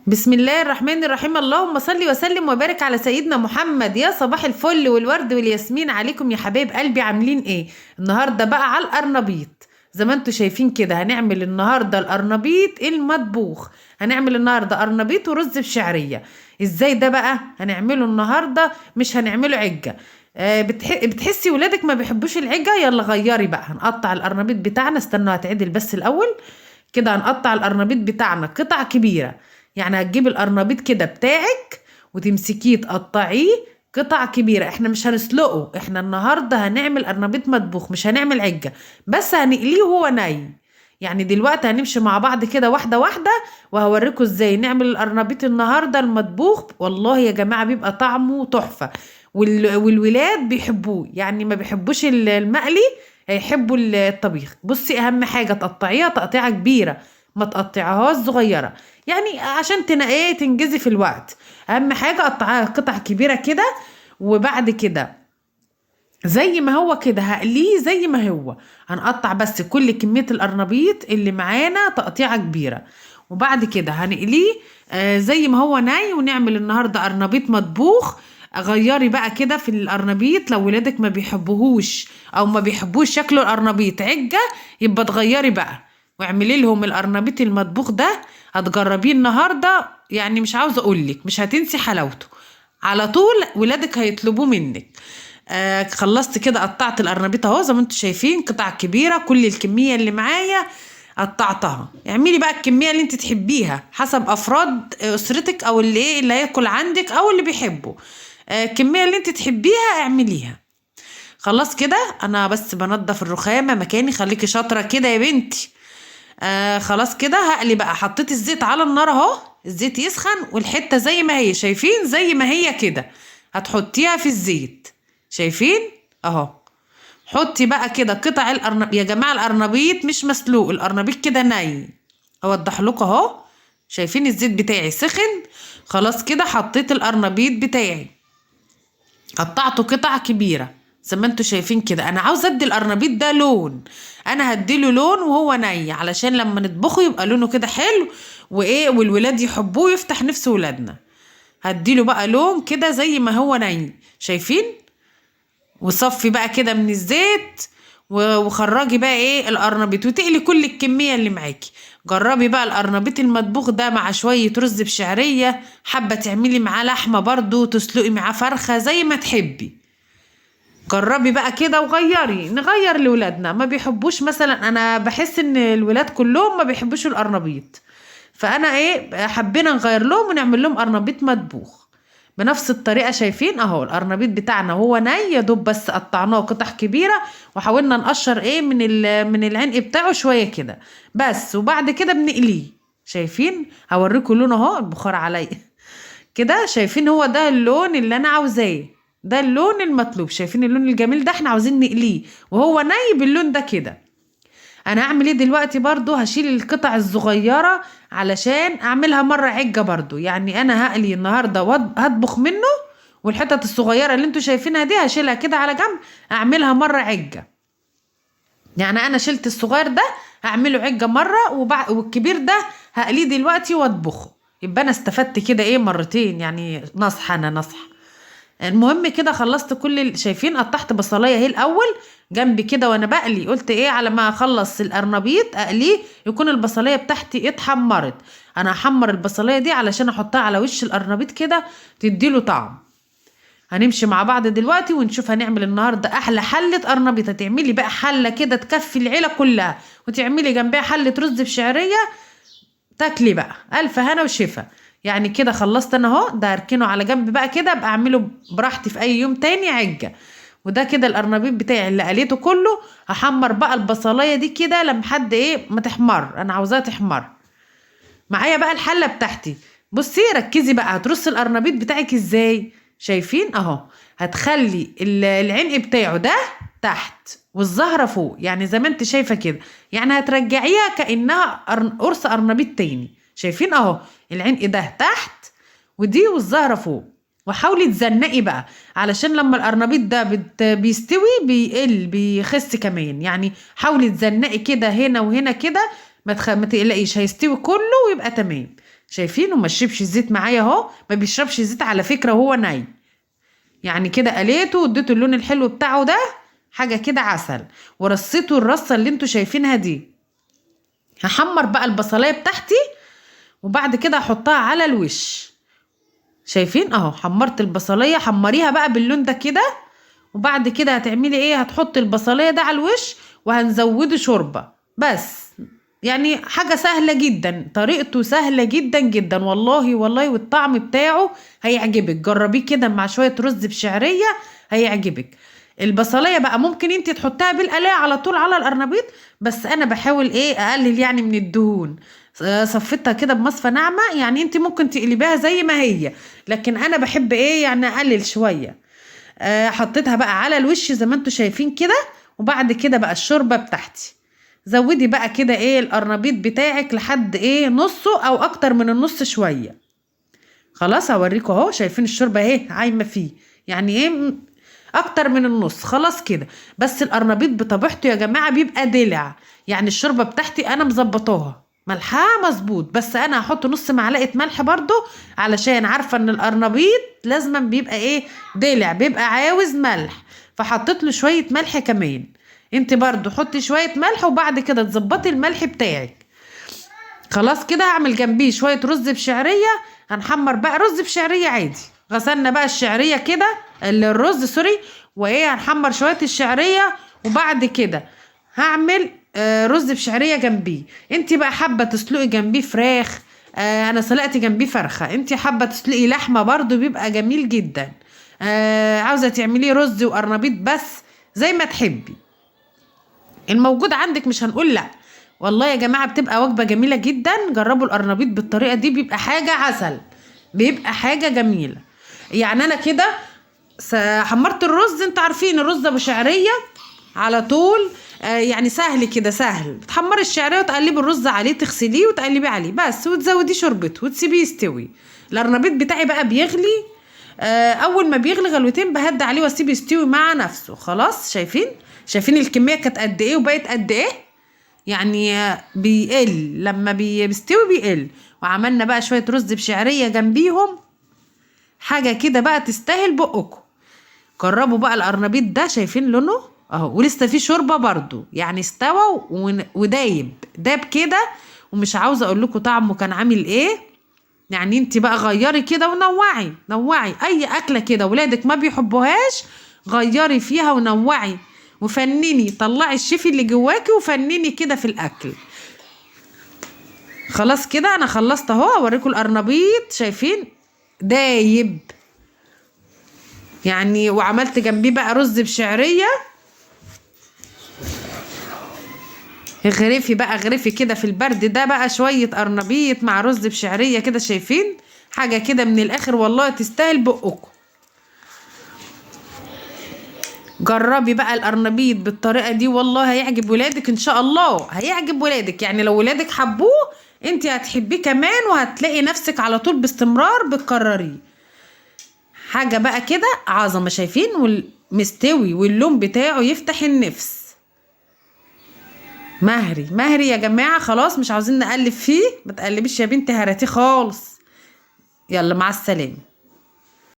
بسم الله الرحمن الرحيم. اللهم صل وسلم وبارك على سيدنا محمد. يا صباح الفل والورد والياسمين عليكم يا حبايب قلبي، عاملين ايه النهارده بقى؟ على القرنبيط زي ما انتوا شايفين كده. هنعمل النهارده القرنبيط المطبوخ. هنعمل النهارده قرنبيط ورز بشعريه. ازاي ده بقى هنعمله النهارده؟ مش هنعمله عجه. بتحسي ولادك ما بيحبوش العجه؟ يلا غيري بقى. هنقطع القرنبيط بتاعنا، استنوا هتعدل بس الاول. كده هنقطع القرنبيط بتاعنا قطع كبيرة. يعني هتجيب القرنبيط كده بتاعك وتمسكيه تقطعيه قطع كبيرة. احنا مش هنسلقه، احنا النهاردة هنعمل قرنبيط مطبوخ، مش هنعمل عجة، بس هنقليه وهو ني. يعني دلوقتي هنمشي مع بعض كده واحدة واحدة، وهوريكم ازاي نعمل القرنبيط النهاردة المطبوخ. والله يا جماعة بيبقى طعمه تحفة، والولاد بيحبوه. يعني ما بيحبوش المقلي، هيحبوا الطبيخ. بصي، اهم حاجه تقطعيها تقطيعه كبيره، ما تقطعيهاش صغيره، يعني عشان ايه تنجزي في الوقت. اهم حاجه قطعيها قطع كبيره كده. وبعد كده زي ما هو كده هقليه زي ما هو. هنقطع بس كل كميه القرنبيط اللي معانا تقطيعه كبيره، وبعد كده هنقليه زي ما هو ناي. ونعمل النهارده قرنبيط مطبوخ. غيري بقى كده في القرنبيط، لو ولادك ما بيحبوهوش او ما بيحبوش شكل القرنبيط عجة، يبقى تغيري بقى واعملي لهم القرنبيط المطبوخ ده. هتجربيه النهارده، يعني مش عاوزه اقولك مش هتنسي حلاوته. على طول ولادك هيطلبوه منك. خلصت كده، قطعت القرنبيط اهو زي ما انتم شايفين قطع كبيره. كل الكميه اللي معايا قطعتها. اعملي بقى الكميه اللي انت تحبيها حسب افراد اسرتك، او اللي ايه اللي هياكل عندك او اللي بيحبه. الكميه اللي انت تحبيها اعمليها. خلاص كده، انا بس بنضف الرخامه مكاني. خليكي شاطره كده يا بنتي. خلاص كده هقلي بقى. حطيت الزيت على النار اهو، الزيت يسخن والحته زي ما هي شايفين، زي ما هي كده هتحطيها في الزيت. شايفين اهو. حطي بقى كده قطع القرنبيط. يا جماعه القرنبيط مش مسلوق، القرنبيط كده ني. اوضح لكم اهو. شايفين الزيت بتاعي سخن. خلاص كده حطيت القرنبيط بتاعي، قطعته قطع كبيره زي ما انتوا شايفين كده. انا عاوزه ادي القرنبيط ده لون، انا هديله لون وهو ني علشان لما نطبخه يبقى لونه كده حلو، وايه والولاد يحبوه يفتح نفس ولادنا. هديله بقى لون كده زي ما هو ني شايفين. وصفي بقى كده من الزيت، وخرجي بقى ايه القرنبيط وتقلي كل الكمية اللي معاكي. جربي بقى القرنبيط المطبوخ ده مع شوية رز بشعرية. حابة تعملي معاه لحمة برضو، تسلقي معاه فرخة زي ما تحبي. جربي بقى كده وغيري. نغير لولادنا، ما بيحبوش مثلا. انا بحس ان الولاد كلهم ما بيحبوش القرنبيط، فانا ايه حبينا نغير لهم ونعمل لهم قرنبيط مطبوخ بنفس الطريقه. شايفين اهو القرنبيط بتاعنا هو ني يا دوب، بس قطعناه قطع كبيره وحاولنا نقشر ايه من العنق بتاعه شويه كده بس. وبعد كده بنقليه. شايفين هوريكم لونه اهو، البخار عليا كده. شايفين هو ده اللون اللي انا عاوزاه، ده اللون المطلوب. شايفين اللون الجميل ده؟ احنا عاوزين نقليه وهو ني باللون ده كده. انا هعمل ايه دلوقتي؟ برضو هشيل القطع الصغيرة علشان اعملها مرة عجة برضو. يعني انا هقلي النهاردة هطبخ منه، والحتت الصغيرة اللي انتوا شايفينها دي هشيلها كده على جنب، اعملها مرة عجة. يعني انا شلت الصغير ده هعمله عجة مرة، والكبير ده هقليه دلوقتي واطبخه. يبقى انا استفدت كده ايه مرتين، يعني نصح انا نصح. المهم كده خلصت كل شايفين قطعت بصلايه اهي الاول جنبي كده وانا بقلي. قلت ايه على ما اخلص القرنبيط اقليه يكون البصلايه بتاعتي اتحمرت. انا هحمر البصلايه دي علشان احطها على وش القرنبيط كده تديله طعم. هنمشي مع بعض دلوقتي ونشوف هنعمل النهارده احلى حله قرنبيط. هتعملي بقى حله كده تكفي العيله كلها، وتعملي جنبها حله رز بشعريه تاكلي بقى الف هنا وشفا. يعني كده خلصت انا اهو. ده هركنه على جنب بقى كده، ابقى اعمله براحتي في اي يوم تاني عجه. وده كده القرنبيط بتاعي اللي قليته كله. هحمر بقى البصلايه دي كده لما حد ايه ما تحمر، انا عاوزاها تحمر. معايا بقى الحله بتاعتي. بصي ركزي بقى، هترصي القرنبيط بتاعك ازاي. شايفين اهو. هتخلي العنق بتاعه ده تحت والزهرة فوق، يعني زي ما انت شايفة كده. يعني هترجعيها كأنها قرص قرنبيط تاني. شايفين اهو العنق ده تحت ودي والزهرة فوق. وحاولي تزنقي بقى علشان لما القرنبيط ده بيستوي بيقل بيخس كمان. يعني حاولي تزنقي كده هنا وهنا كده. ما تقلقيش، هيستوي كله ويبقى تمام. شايفين؟ وما شربش الزيت معايا اهو، ما بيشربش زيت على فكره وهو نايم. يعني كده قليته واديته اللون الحلو بتاعه ده، حاجه كده عسل. ورصيته الرصه اللي انتوا شايفينها دي. هحمر بقى البصلايه بتاعتي وبعد كده احطها على الوش. شايفين اهو؟ حمرت البصلايه، حمريها بقى باللون ده كده. وبعد كده هتعملي ايه؟ هتحطي البصلايه ده على الوش وهنزوده شوربه بس. يعني حاجه سهله جدا، طريقته سهله جدا جدا والله والله، والطعم بتاعه هيعجبك. جربيه كده مع شويه رز بشعريه هيعجبك. البصلايه بقى ممكن انت تحطها بالقلايه على طول على القرنبيط، بس انا بحاول ايه اقلل يعني من الدهون. صفيتها كده بمصفى ناعمه، يعني انت ممكن تقلبيها زي ما هي، لكن انا بحب ايه يعني اقلل شويه. حطيتها بقى على الوش زي ما انتوا شايفين كده. وبعد كده بقى الشوربه بتاعتي، زودي بقى كده ايه القرنبيط بتاعك لحد ايه نصه او اكتر من النص شويه. خلاص هوريكم اهو، شايفين الشوربه اهي عايمه فيه، يعني ايه اكتر من النص. خلاص كده. بس القرنبيط بطبيعته يا جماعه بيبقى دلع، يعني الشوربه بتاعتي انا مظبطاها ملحها مظبوط، بس انا هحط نص معلقه ملح برضو علشان عارفه ان القرنبيط لازما بيبقى ايه دلع، بيبقى عاوز ملح، فحطيت له شويه ملح كمان. انت برضو حطي شويه ملح وبعد كده تظبطي الملح بتاعك. خلاص كده. هعمل جنبيه شويه رز بشعريه، هنحمر بقى رز بشعريه عادي. غسلنا بقى الشعريه كده، الرز سوري، وايه هنحمر شويه الشعريه. وبعد كده هعمل رز بشعريه جنبيه. انت بقى حابه تسلقي جنبيه فراخ، انا سلقت جنبيه فرخه، انت حابه تسلقي لحمه برضو بيبقى جميل جدا. عاوزه تعمليه رز وقرنبيط بس، زي ما تحبي. الموجود عندك مش هنقول لا. والله يا جماعه بتبقى وجبه جميله جدا. جربوا القرنبيط بالطريقه دي، بيبقى حاجه عسل، بيبقى حاجه جميله. يعني انا كده حمرت الرز، انتوا عارفين الرز ابو شعريه على طول. يعني سهل كده، سهل. تحمري الشعريه وتقلبي الرز عليه، تغسليه وتقلبي عليه بس، وتزوديه شوربته وتسيبيه يستوي. القرنبيط بتاعي بقى بيغلي، اول ما بيغلي غلوتين بهدي عليه واسيبه يستوي مع نفسه. خلاص شايفين؟ شايفين الكميه كانت قد ايه وبقت قد ايه؟ يعني بيقل لما بيستوي بيقل. وعملنا بقى شويه رز بشعريه جنبيهم، حاجه كده بقى تستاهل بقكم. جربوا بقى القرنبيط ده، شايفين لونه اهو، ولسه فيه شوربه برضو، يعني استوى ودايب داب كده. ومش عاوزه اقول لكم طعمه كان عامل ايه. يعني انت بقى غيري كده ونوعي، نوعي اي اكله كده ولادك ما بيحبوهاش، غيري فيها ونوعي وفنني، طلعي الشيف اللي جواكي وفنني كده في الاكل. خلاص كده انا خلصت اهو. اوريكم القرنبيط، شايفين دايب يعني. وعملت جنبيه بقى رز بشعريه. اغرفي بقى، اغرفي كده في البرد ده بقى شويه قرنبيط مع رز بشعريه كده، شايفين؟ حاجه كده من الاخر والله تستاهل بقكم. جربي بقى القرنبيط بالطريقه دي، والله هيعجب ولادك ان شاء الله، هيعجب ولادك. يعني لو ولادك حبوه انت هتحبيه كمان، وهتلاقي نفسك على طول باستمرار بتكرريه. حاجه بقى كده عظمه، شايفين؟ والمستوي واللون بتاعه يفتح النفس. مهري مهري يا جماعه. خلاص مش عاوزين نقلب فيه، ما تقلبيش يا بنتي، هراتيه خالص. يلا مع السلامه.